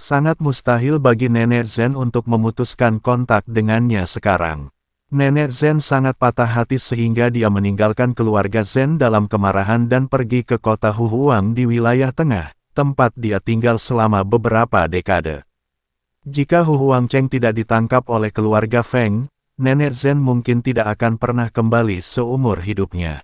Sangat mustahil bagi Nenek Zen untuk memutuskan kontak dengannya sekarang. Nenek Zen sangat patah hati sehingga dia meninggalkan keluarga Zen dalam kemarahan dan pergi ke kota Huhuang di wilayah tengah, tempat dia tinggal selama beberapa dekade. Jika Huhuang Cheng tidak ditangkap oleh keluarga Feng, Nenek Zen mungkin tidak akan pernah kembali seumur hidupnya.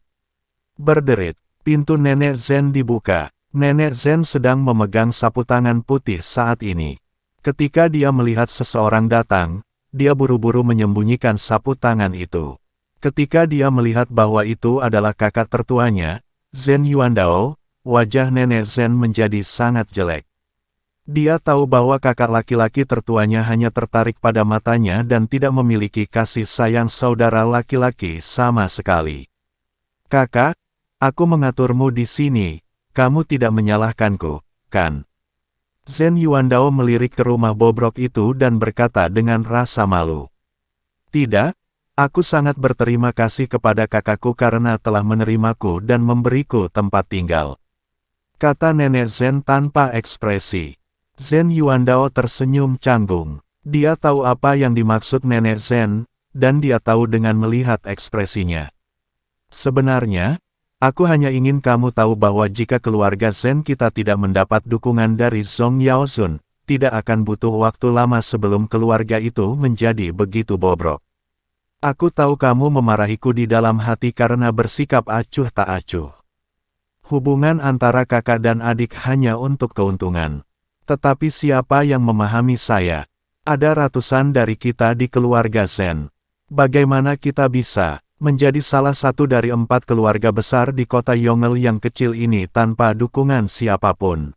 Berderit, pintu Nenek Zen dibuka. Nenek Zen sedang memegang sapu tangan putih saat ini. Ketika dia melihat seseorang datang, dia buru-buru menyembunyikan sapu tangan itu. Ketika dia melihat bahwa itu adalah kakak tertuanya, Zen Yuandao, wajah Nenek Zen menjadi sangat jelek. Dia tahu bahwa kakak laki-laki tertuanya hanya tertarik pada matanya dan tidak memiliki kasih sayang saudara laki-laki sama sekali. Kakak, aku mengaturmu di sini. Kamu tidak menyalahkanku, kan? Zen Yuandao melirik ke rumah bobrok itu dan berkata dengan rasa malu. Tidak, aku sangat berterima kasih kepada kakakku karena telah menerimaku dan memberiku tempat tinggal. Kata Nenek Zen tanpa ekspresi. Zen Yuandao tersenyum canggung. Dia tahu apa yang dimaksud Nenek Zen, dan dia tahu dengan melihat ekspresinya. Sebenarnya, aku hanya ingin kamu tahu bahwa jika keluarga Zen kita tidak mendapat dukungan dari Zhong Yaozun, tidak akan butuh waktu lama sebelum keluarga itu menjadi begitu bobrok. Aku tahu kamu memarahiku di dalam hati karena bersikap acuh tak acuh. Hubungan antara kakak dan adik hanya untuk keuntungan. Tetapi siapa yang memahami saya? Ada ratusan dari kita di keluarga Zen. Bagaimana kita bisa menjadi salah satu dari 4 keluarga besar di kota Yongel yang kecil ini tanpa dukungan siapapun?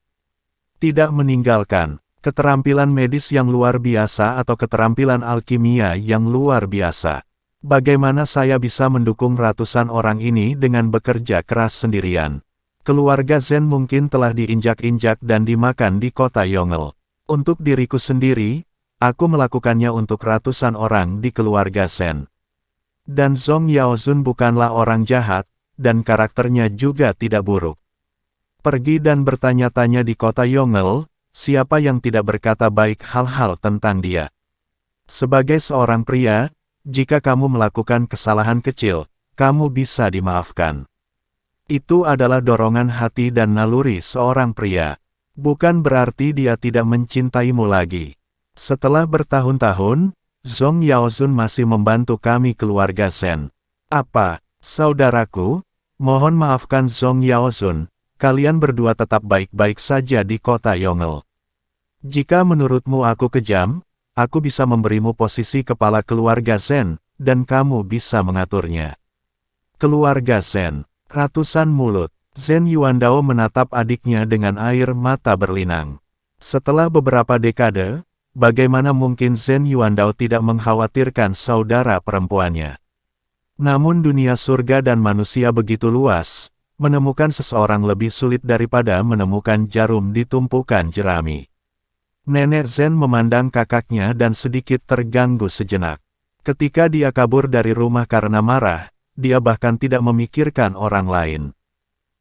Tidak meninggalkan keterampilan medis yang luar biasa atau keterampilan alkimia yang luar biasa. Bagaimana saya bisa mendukung ratusan orang ini dengan bekerja keras sendirian? Keluarga Zen mungkin telah diinjak-injak dan dimakan di kota Yongel. Untuk diriku sendiri, aku melakukannya untuk ratusan orang di keluarga Zen. Dan Zhong Yaozun bukanlah orang jahat, dan karakternya juga tidak buruk. Pergi dan bertanya-tanya di kota Yongel, siapa yang tidak berkata baik hal-hal tentang dia. Sebagai seorang pria, jika kamu melakukan kesalahan kecil, kamu bisa dimaafkan. Itu adalah dorongan hati dan naluri seorang pria. Bukan berarti dia tidak mencintaimu lagi. Setelah bertahun-tahun, Zhong Yaozun masih membantu kami keluarga Zen. Apa, saudaraku? Mohon maafkan Zhong Yaozun, kalian berdua tetap baik-baik saja di kota Yongel. Jika menurutmu aku kejam, aku bisa memberimu posisi kepala keluarga Zen, dan kamu bisa mengaturnya. Keluarga Zen, ratusan mulut. Zen Yuandao menatap adiknya dengan air mata berlinang. Setelah beberapa dekade, bagaimana mungkin Zen Yuandao tidak mengkhawatirkan saudara perempuannya? Namun dunia surga dan manusia begitu luas, menemukan seseorang lebih sulit daripada menemukan jarum di tumpukan jerami. Nenek Zen memandang kakaknya dan sedikit terganggu sejenak. Ketika dia kabur dari rumah karena marah, dia bahkan tidak memikirkan orang lain.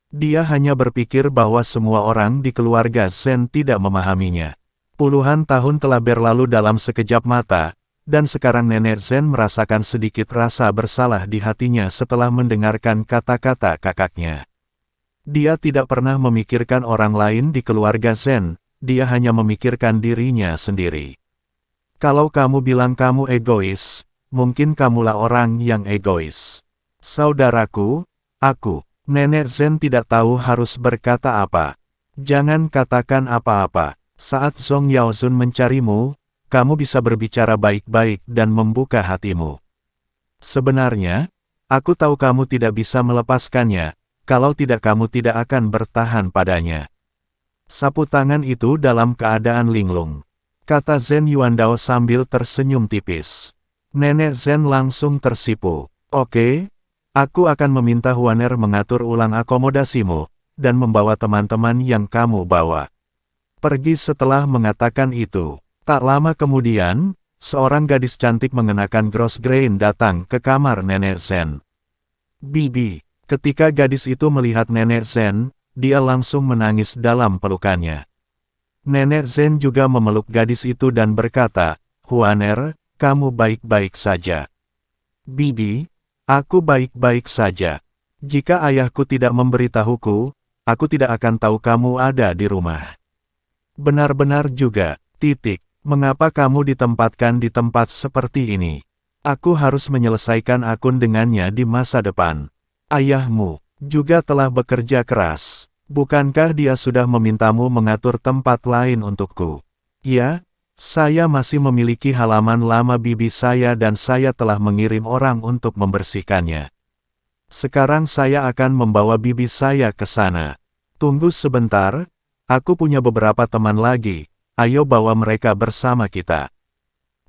Dia hanya berpikir bahwa semua orang di keluarga Zen tidak memahaminya. Puluhan tahun telah berlalu dalam sekejap mata, dan sekarang Nenek Zen merasakan sedikit rasa bersalah di hatinya setelah mendengarkan kata-kata kakaknya. Dia tidak pernah memikirkan orang lain di keluarga Zen, dia hanya memikirkan dirinya sendiri. Kalau kamu bilang kamu egois, mungkin kamulah orang yang egois. Saudaraku, Nenek Zen tidak tahu harus berkata apa. Jangan katakan apa-apa. Saat Zhong Yaozun mencarimu, kamu bisa berbicara baik-baik dan membuka hatimu. Sebenarnya, aku tahu kamu tidak bisa melepaskannya, kalau tidak kamu tidak akan bertahan padanya. Sapu tangan itu dalam keadaan linglung, kata Zen Yuandao sambil tersenyum tipis. Nenek Zen langsung tersipu. Oke, aku akan meminta Huaner mengatur ulang akomodasimu, dan membawa teman-teman yang kamu bawa. Pergi. Setelah mengatakan itu, tak lama kemudian, seorang gadis cantik mengenakan gross grain datang ke kamar Nenek Zen. Bibi, ketika gadis itu melihat Nenek Zen, dia langsung menangis dalam pelukannya. Nenek Zen juga memeluk gadis itu dan berkata, "Huaner, kamu baik-baik saja." "Bibi, aku baik-baik saja. Jika ayahku tidak memberitahuku, aku tidak akan tahu kamu ada di rumah." "Benar-benar juga, mengapa kamu ditempatkan di tempat seperti ini? Aku harus menyelesaikan akun dengannya di masa depan. Ayahmu juga telah bekerja keras. Bukankah dia sudah memintamu mengatur tempat lain untukku?" "Ya, saya masih memiliki halaman lama bibi saya dan saya telah mengirim orang untuk membersihkannya. Sekarang saya akan membawa bibi saya ke sana. Tunggu sebentar, aku punya beberapa teman lagi, ayo bawa mereka bersama kita."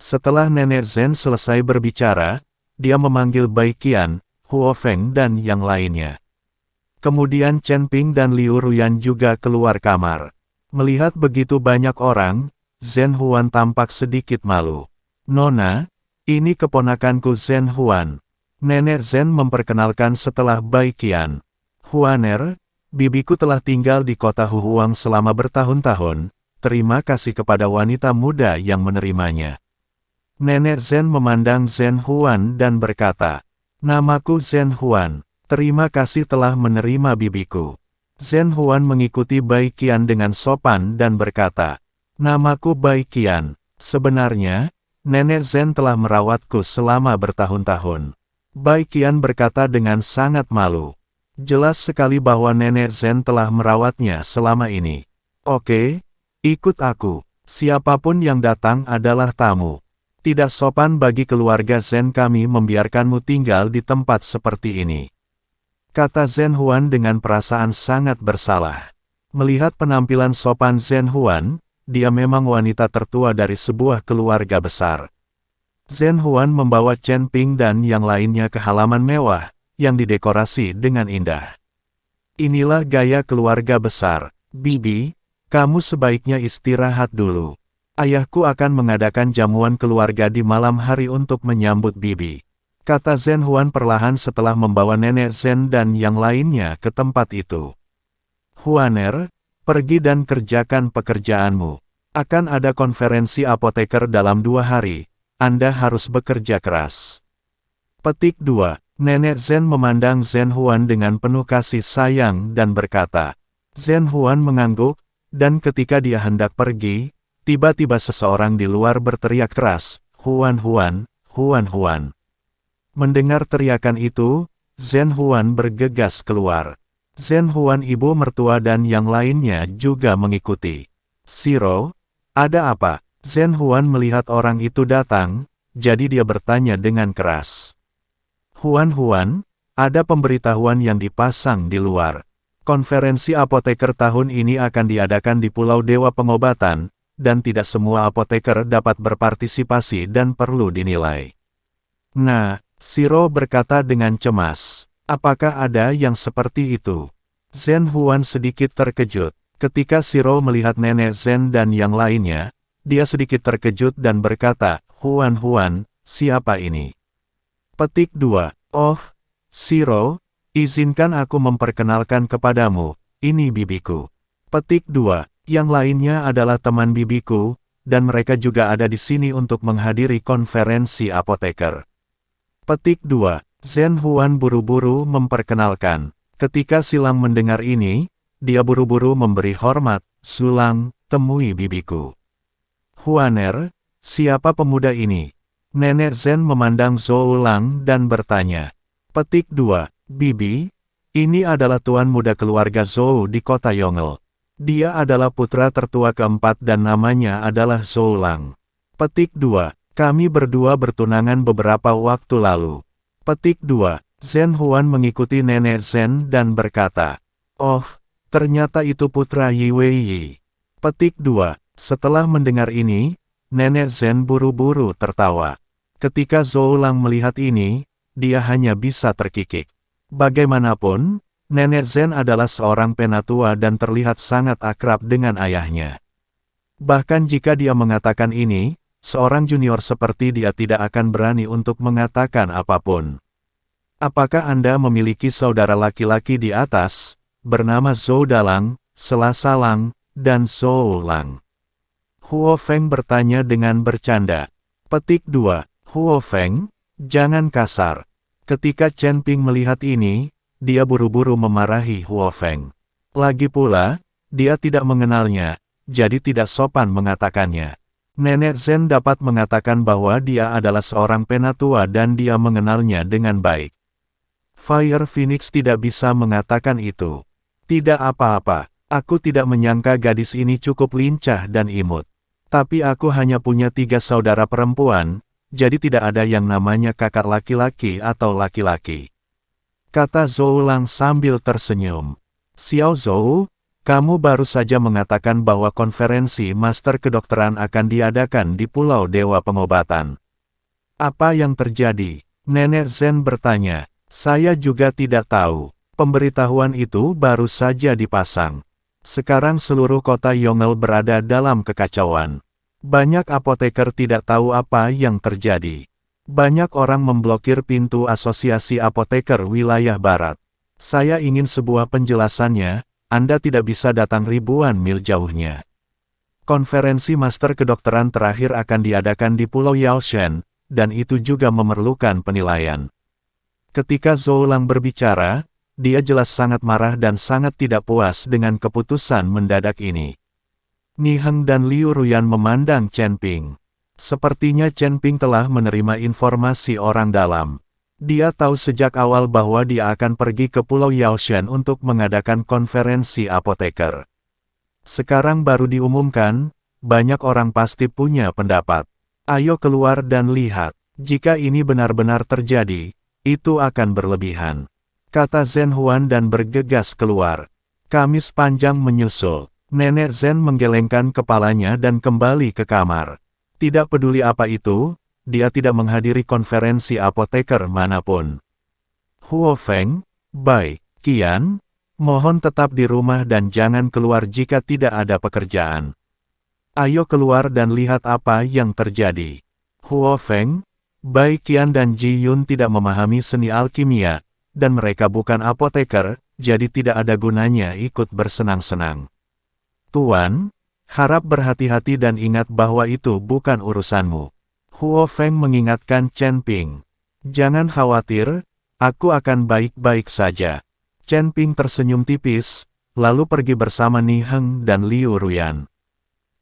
Setelah Nenek Zen selesai berbicara, dia memanggil Bai Qian, Huo Feng dan yang lainnya. Kemudian Chen Ping dan Liu Ruyan juga keluar kamar. Melihat begitu banyak orang, Zhen Huan tampak sedikit malu. "Nona, ini keponakanku Zhen Huan." Nenek Zen memperkenalkan setelah Bai Qian. "Huaner, bibiku telah tinggal di kota Huhuang selama bertahun-tahun, terima kasih kepada wanita muda yang menerimanya." Nenek Zen memandang Zhen Huan dan berkata, "Namaku Zhen Huan. Terima kasih telah menerima bibiku." Zhen Huan mengikuti Bai Qian dengan sopan dan berkata, "Namaku Bai Qian. Sebenarnya, Nenek Zen telah merawatku selama bertahun-tahun." Bai Qian berkata dengan sangat malu. Jelas sekali bahwa Nenek Zen telah merawatnya selama ini. "Oke, ikut aku. Siapapun yang datang adalah tamu. Tidak sopan bagi keluarga Zen kami membiarkanmu tinggal di tempat seperti ini," kata Zhen Huan dengan perasaan sangat bersalah. Melihat penampilan sopan Zhen Huan, dia memang wanita tertua dari sebuah keluarga besar. Zhen Huan membawa Chen Ping dan yang lainnya ke halaman mewah, yang didekorasi dengan indah. "Inilah gaya keluarga besar. Bibi, kamu sebaiknya istirahat dulu. Ayahku akan mengadakan jamuan keluarga di malam hari untuk menyambut bibi," kata Zhen Huan perlahan setelah membawa Nenek Zen dan yang lainnya ke tempat itu. "Huaner, pergi dan kerjakan pekerjaanmu. Akan ada konferensi apoteker dalam 2 hari, Anda harus bekerja keras." Petik 2. Nenek Zen memandang Zhen Huan dengan penuh kasih sayang dan berkata. Zhen Huan mengangguk, dan ketika dia hendak pergi, tiba-tiba seseorang di luar berteriak keras, "Huan Huan, Huan Huan." Mendengar teriakan itu, Zhen Huan bergegas keluar. Zhen Huan ibu mertua dan yang lainnya juga mengikuti. "Siro, ada apa?" Zhen Huan melihat orang itu datang, jadi dia bertanya dengan keras. "Huan Huan, ada pemberitahuan yang dipasang di luar. Konferensi apoteker tahun ini akan diadakan di Pulau Dewa Pengobatan, dan tidak semua apoteker dapat berpartisipasi dan perlu dinilai." "Nah," Siro berkata dengan cemas, "apakah ada yang seperti itu?" Zhen Huan sedikit terkejut. Ketika Siro melihat Nenek Zen dan yang lainnya, dia sedikit terkejut dan berkata, "Huan Huan, siapa ini?" Petik 2. "Oh, Siro, izinkan aku memperkenalkan kepadamu, ini bibiku." Petik 2. Yang lainnya adalah teman bibiku, dan mereka juga ada di sini untuk menghadiri konferensi apoteker. Petik 2. Zhen Huan buru-buru memperkenalkan. Ketika Silang mendengar ini, dia buru-buru memberi hormat, "Sulang, temui bibiku." "Huaner, siapa pemuda ini?" Nenek Zen memandang Zhou Lang dan bertanya. Petik 2. "Bibi, ini adalah tuan muda keluarga Zhou di kota Yongel. Dia adalah putra tertua keempat dan namanya adalah Zhou Lang." Petik 2. "Kami berdua bertunangan beberapa waktu lalu." Petik 2. Zhen Huan mengikuti Nenek Zen dan berkata, "Oh, ternyata itu putra Yi Wei." Petik 2. Setelah mendengar ini, Nenek Zen buru-buru tertawa. Ketika Zhou Lang melihat ini, dia hanya bisa terkikik. Bagaimanapun, Nenek Zen adalah seorang penatua dan terlihat sangat akrab dengan ayahnya. Bahkan jika dia mengatakan ini, seorang junior seperti dia tidak akan berani untuk mengatakan apapun. "Apakah Anda memiliki saudara laki-laki di atas, bernama Zhou Dalang, Selasa Lang, dan Zhou Lang?" Huo Feng bertanya dengan bercanda. Petik 2. Huo Feng, jangan kasar. Ketika Chen Ping melihat ini, dia buru-buru memarahi Huo Feng. Lagi pula, dia tidak mengenalnya, jadi tidak sopan mengatakannya. Nenek Zen dapat mengatakan bahwa dia adalah seorang penatua dan dia mengenalnya dengan baik. Fire Phoenix tidak bisa mengatakan itu. Tidak apa-apa, aku tidak menyangka gadis ini cukup lincah dan imut. Tapi aku hanya punya 3 saudara perempuan, jadi tidak ada yang namanya kakak laki-laki atau laki-laki. Kata Zhou Lang sambil tersenyum. Xiao Zhou, kamu baru saja mengatakan bahwa konferensi Master Kedokteran akan diadakan di Pulau Dewa Pengobatan. Apa yang terjadi? Nenek Zen bertanya. Saya juga tidak tahu. Pemberitahuan itu baru saja dipasang. Sekarang seluruh kota Yongel berada dalam kekacauan. Banyak apoteker tidak tahu apa yang terjadi. Banyak orang memblokir pintu asosiasi apoteker wilayah barat. Saya ingin sebuah penjelasannya, Anda tidak bisa datang ribuan mil jauhnya. Konferensi Master Kedokteran terakhir akan diadakan di Pulau Yaoshen, dan itu juga memerlukan penilaian. Ketika Zhou Lang berbicara, dia jelas sangat marah dan sangat tidak puas dengan keputusan mendadak ini. Ni Heng dan Liu Ruyan memandang Chen Ping. Sepertinya Chen Ping telah menerima informasi orang dalam. Dia tahu sejak awal bahwa dia akan pergi ke Pulau Yaoshen untuk mengadakan konferensi apoteker. Sekarang baru diumumkan, banyak orang pasti punya pendapat. Ayo keluar dan lihat, jika ini benar-benar terjadi, itu akan berlebihan. Kata Zhen Huan dan bergegas keluar. Kamis panjang menyusul. Nenek Zen menggelengkan kepalanya dan kembali ke kamar. Tidak peduli apa itu, dia tidak menghadiri konferensi apoteker manapun. Huo Feng, Bai, Qian, mohon tetap di rumah dan jangan keluar jika tidak ada pekerjaan. Ayo keluar dan lihat apa yang terjadi. Huo Feng, Bai Qian dan Ji Yun tidak memahami seni alkimia, dan mereka bukan apoteker, jadi tidak ada gunanya ikut bersenang-senang. Tuan, harap berhati-hati dan ingat bahwa itu bukan urusanmu. Huo Feng mengingatkan Chen Ping. Jangan khawatir, aku akan baik-baik saja. Chen Ping tersenyum tipis, lalu pergi bersama Ni Heng dan Liu Ruyan.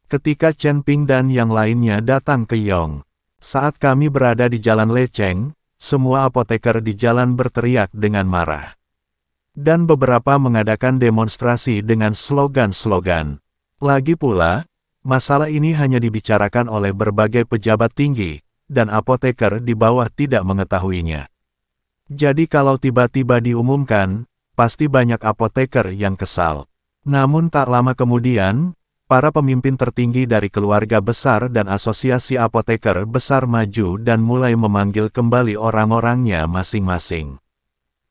Ketika Chen Ping dan yang lainnya datang ke Yong, saat kami berada di Jalan Lecheng, semua apoteker di jalan berteriak dengan marah. Dan beberapa mengadakan demonstrasi dengan slogan-slogan. Lagi pula, masalah ini hanya dibicarakan oleh berbagai pejabat tinggi, dan apoteker di bawah tidak mengetahuinya. Jadi kalau tiba-tiba diumumkan, pasti banyak apoteker yang kesal. Namun tak lama kemudian, para pemimpin tertinggi dari keluarga besar dan asosiasi apoteker besar maju dan mulai memanggil kembali orang-orangnya masing-masing.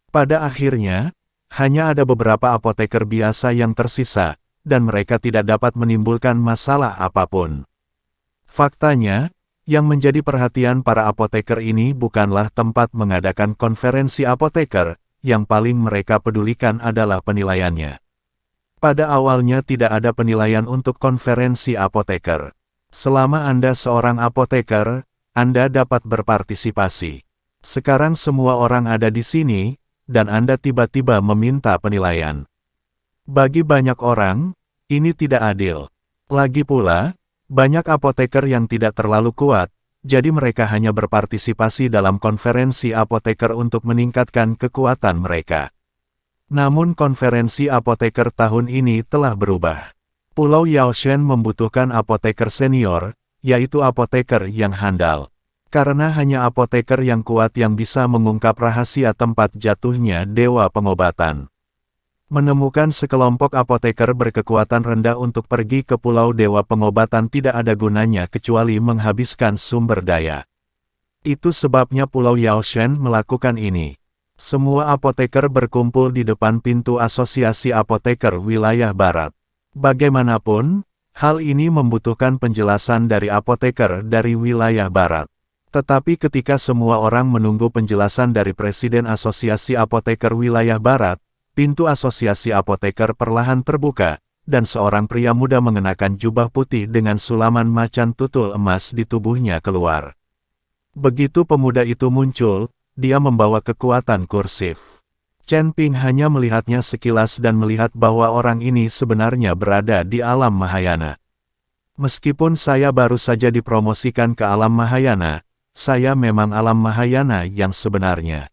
Pada akhirnya, hanya ada beberapa apoteker biasa yang tersisa, dan mereka tidak dapat menimbulkan masalah apapun. Faktanya, yang menjadi perhatian para apoteker ini bukanlah tempat mengadakan konferensi apoteker, yang paling mereka pedulikan adalah penilaiannya. Pada awalnya tidak ada penilaian untuk konferensi apoteker. Selama Anda seorang apoteker, Anda dapat berpartisipasi. Sekarang semua orang ada di sini, dan Anda tiba-tiba meminta penilaian. Bagi banyak orang, ini tidak adil. Lagi pula, banyak apoteker yang tidak terlalu kuat, jadi mereka hanya berpartisipasi dalam konferensi apoteker untuk meningkatkan kekuatan mereka. Namun konferensi apoteker tahun ini telah berubah. Pulau Yaoshen membutuhkan apoteker senior, yaitu apoteker yang handal. Karena hanya apoteker yang kuat yang bisa mengungkap rahasia tempat jatuhnya Dewa Pengobatan. Menemukan sekelompok apoteker berkekuatan rendah untuk pergi ke Pulau Dewa Pengobatan tidak ada gunanya kecuali menghabiskan sumber daya. Itu sebabnya Pulau Yaoshen melakukan ini. Semua apoteker berkumpul di depan pintu asosiasi apoteker wilayah barat. Bagaimanapun, hal ini membutuhkan penjelasan dari apoteker dari wilayah barat. Tetapi ketika semua orang menunggu penjelasan dari Presiden Asosiasi Apoteker Wilayah Barat, pintu asosiasi apoteker perlahan terbuka, dan seorang pria muda mengenakan jubah putih dengan sulaman macan tutul emas di tubuhnya keluar. Begitu pemuda itu muncul, dia membawa kekuatan kursif. Chen Ping hanya melihatnya sekilas dan melihat bahwa orang ini sebenarnya berada di alam Mahayana. Meskipun saya baru saja dipromosikan ke alam Mahayana, saya memang alam Mahayana yang sebenarnya.